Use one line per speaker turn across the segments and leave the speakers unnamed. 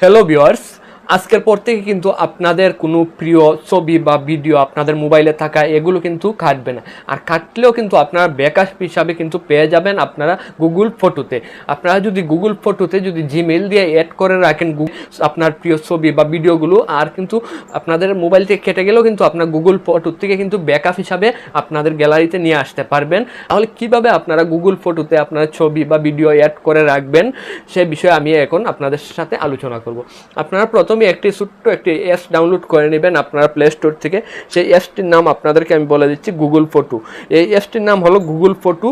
Hello viewers, আজকের পর থেকে কিন্তু আপনাদের কোনো প্রিয় ছবি বা ভিডিও আপনাদের মোবাইলে থাকা এগুলো কিন্তু কাটবে না। আর কাটলেও কিন্তু আপনারা ব্যাকআপ হিসাবে কিন্তু পেয়ে যাবেন আপনারা গুগল ফটোতে। আপনারা যদি গুগল ফটোতে যদি জিমেইল দিয়ে অ্যাড করে রাখেন আপনার প্রিয় ছবি বা ভিডিওগুলো, আর কিন্তু আপনাদের মোবাইল থেকে কেটে গেলেও কিন্তু আপনার গুগল ফটো থেকে কিন্তু ব্যাকআপ হিসাবে আপনাদের গ্যালারিতে নিয়ে আসতে পারবেন। তাহলে কিভাবে আপনারা গুগল ফটোতে আপনার ছবি বা ভিডিও অ্যাড করে রাখবেন সে বিষয়ে আমি এখন আপনাদের সাথে আলোচনা করব। আপনারা প্রথমে একটি ছোট্ট একটি অ্যাপস ডাউনলোড করে নেবেন আপনারা প্লে স্টোর থেকে। সেই অ্যাপসটির নাম আপনাদেরকে আমি বলে দিচ্ছি, গুগল ফটো। এই অ্যাপসটির নাম হলো গুগল ফটো।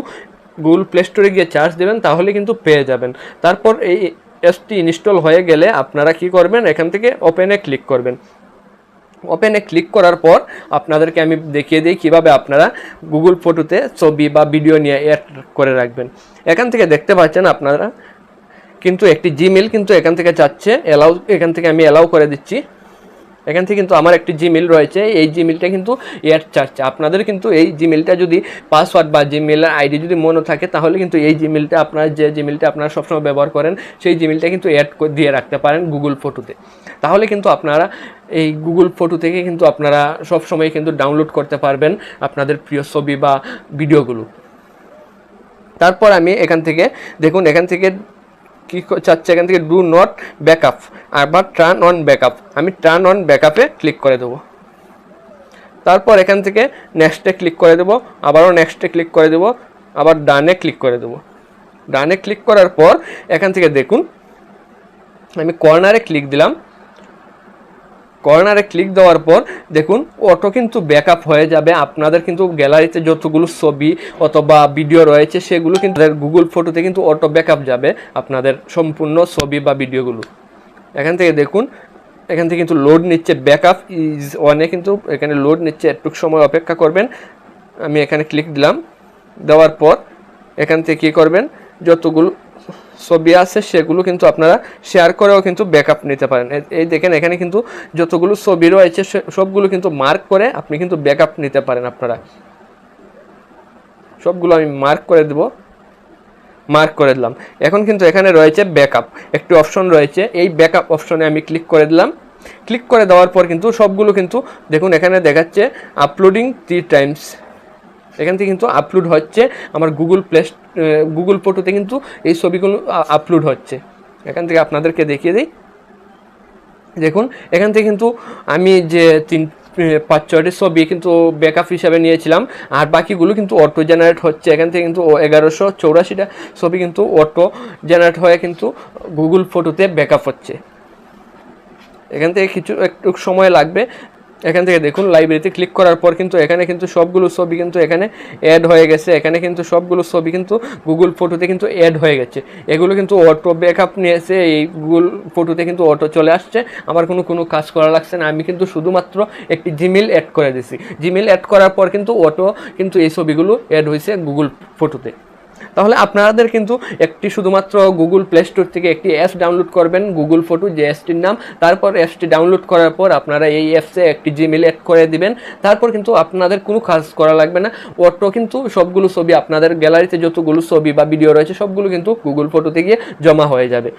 গুগল প্লে স্টোরে গিয়ে চার্জ দেবেন, তাহলে কিন্তু পেয়ে যাবেন। তারপর এই অ্যাপসটি ইনস্টল হয়ে গেলে আপনারা কি করবেন, এখান থেকে ওপেনে ক্লিক করবেন। ওপেনে ক্লিক করার পর আপনাদেরকে আমি দেখিয়ে দিই কীভাবে আপনারা গুগল ফটোতে ছবি বা ভিডিও নিয়ে অ্যাড করে রাখবেন। এখান থেকে দেখতে পাচ্ছেন আপনারা কিন্তু একটি জিমেইল কিন্তু এখান থেকে চাচ্ছে, এখান থেকে আমি অ্যালাউ করে দিচ্ছি। এখান থেকে কিন্তু আমার একটি জিমেইল রয়েছে, এই জিমেইলটা কিন্তু অ্যাড চাচ্ছে। আপনাদের কিন্তু এই জিমেইলটা যদি পাসওয়ার্ড বা জিমেইলের আইডি যদি মনে থাকে, তাহলে কিন্তু এই জিমেইলটা আপনারা যে জিমেইলটা আপনারা সবসময় ব্যবহার করেন সেই জিমেইলটা কিন্তু অ্যাড দিয়ে রাখতে পারেন গুগল ফটোতে। তাহলে কিন্তু আপনারা এই গুগল ফটো থেকে কিন্তু আপনারা সবসময় কিন্তু ডাউনলোড করতে পারবেন আপনাদের প্রিয় ছবি বা ভিডিওগুলো। তারপর আমি এখান থেকে দেখুন, এখান থেকে কি চাচ্ছে, এখান থেকে ডু নট ব্যাকআপ আবার টার্ন অন ব্যাকআপ। আমি টার্ন অন ব্যাকআপে ক্লিক করে দেবো। তারপর এখান থেকে নেক্সটে ক্লিক করে দেবো, আবারও নেক্সটে ক্লিক করে দেবো, আবার ডানে ক্লিক করে দেবো। ডানে ক্লিক করার পর এখান থেকে দেখুন আমি কর্নারে ক্লিক দিলাম। কর্নারে ক্লিক দেওয়ার পর দেখুন অটো কিন্তু ব্যাকআপ হয়ে যাবে। আপনাদের কিন্তু গ্যালারিতে যতগুলো ছবি অথবা ভিডিও রয়েছে সেগুলো কিন্তু গুগল ফটোতে কিন্তু অটো ব্যাকআপ যাবে আপনাদের সম্পূর্ণ ছবি বা ভিডিওগুলো। এখান থেকে দেখুন এখান থেকে কিন্তু লোড নিচ্ছে, ব্যাকআপ ইজ অনে কিন্তু এখানে লোড নিচ্ছে, একটু সময় অপেক্ষা করবেন। আমি এখানে ক্লিক দিলাম। দেওয়ার পর এখান থেকে কী করবেন, যতগুলো ছবি আছে সেগুলো কিন্তু আপনারা শেয়ার করেও কিন্তু ব্যাকআপ নিতে পারেন। এই দেখেন এখানে কিন্তু যতগুলো ছবি রয়েছে সবগুলো কিন্তু মার্ক করে আপনি কিন্তু ব্যাকআপ নিতে পারেন। আপনারা সবগুলো আমি মার্ক করে দেব, মার্ক করে দিলাম। এখন কিন্তু এখানে রয়েছে ব্যাকআপ, একটি অপশন রয়েছে, এই ব্যাকআপ অপশনে আমি ক্লিক করে দিলাম। ক্লিক করে দেওয়ার পর কিন্তু সবগুলো কিন্তু দেখুন এখানে দেখাচ্ছে আপলোডিং 3 টাইমস। এখান থেকে কিন্তু আপলোড হচ্ছে আমার গুগল ফটোতে কিন্তু এই ছবিগুলো আপলোড হচ্ছে। এখান থেকে আপনাদেরকে দেখিয়ে দিই, দেখুন এখান থেকে কিন্তু আমি যে 5-6টি ছবি কিন্তু ব্যাকআপ হিসাবে নিয়েছিলাম, আর বাকিগুলো কিন্তু অটো জেনারেট হচ্ছে। এখান থেকে কিন্তু 1184টা ছবি কিন্তু অটো জেনারেট হয়ে কিন্তু গুগল ফটোতে ব্যাকআপ হচ্ছে। এখান থেকে একটু সময় লাগবে। এখান থেকে দেখুন লাইব্রেরিতে ক্লিক করার পর কিন্তু এখানে কিন্তু সবগুলো ছবি কিন্তু এখানে অ্যাড হয়ে গেছে। এখানে কিন্তু সবগুলো ছবি কিন্তু গুগল ফটোতে কিন্তু অ্যাড হয়ে গেছে। এগুলো কিন্তু অটো ব্যাকআপ নিয়েছে, এই গুগল ফটোতে কিন্তু অটো চলে আসছে। আমার কোনো কাজ করা লাগছে না, আমি কিন্তু শুধুমাত্র একটি জিমেইল অ্যাড করে দিছি। জিমেইল অ্যাড করার পর কিন্তু অটো কিন্তু এই ছবিগুলো অ্যাড হয়েছে গুগল ফটোতে। তাহলে আপনাদের কিন্তু একটি শুধুমাত্র গুগল প্লে স্টোর থেকে একটি অ্যাপস ডাউনলোড করবেন, গুগল ফটো যে অ্যাপসটির নাম। তারপর অ্যাপসটি ডাউনলোড করার পর আপনারা এই অ্যাপসে একটি জিমেইল অ্যাড করে দিবেন। তারপর কিন্তু আপনাদের কোনো কাজ করা লাগবে না, অটো কিন্তু সবগুলো ছবি আপনাদের গ্যালারিতে যতগুলো ছবি বা ভিডিও রয়েছে সবগুলো কিন্তু গুগল ফটোতে গিয়ে জমা হয়ে যাবে।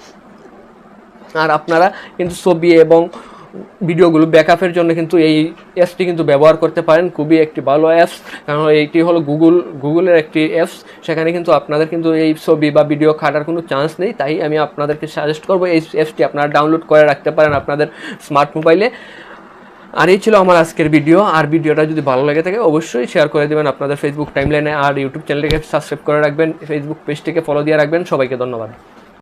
আর আপনারা কিন্তু ছবি এবং ভিডিওগুলো ব্যাকআপের জন্য কিন্তু এই অ্যাপসটি কিন্তু ব্যবহার করতে পারেন। খুবই একটি ভালো অ্যাপস, কারণ এইটি হলো গুগলের একটি অ্যাপস। সেখানে কিন্তু আপনাদের কিন্তু এই ছবি বা ভিডিও কাটার কোনো চান্স নেই। তাই আমি আপনাদেরকে সাজেস্ট করবো এই অ্যাপসটি আপনারা ডাউনলোড করে রাখতে পারেন আপনাদের স্মার্ট মোবাইলে। আর এই ছিল আমার আজকের ভিডিও। আর ভিডিওটা যদি ভালো লাগে থাকে অবশ্যই শেয়ার করে দেবেন আপনাদের ফেসবুক টাইমলাইনে, আর ইউটিউব চ্যানেলটিকে সাবস্ক্রাইব করে রাখবেন, ফেসবুক পেজটিকে ফলো দিয়ে রাখবেন। সবাইকে ধন্যবাদ।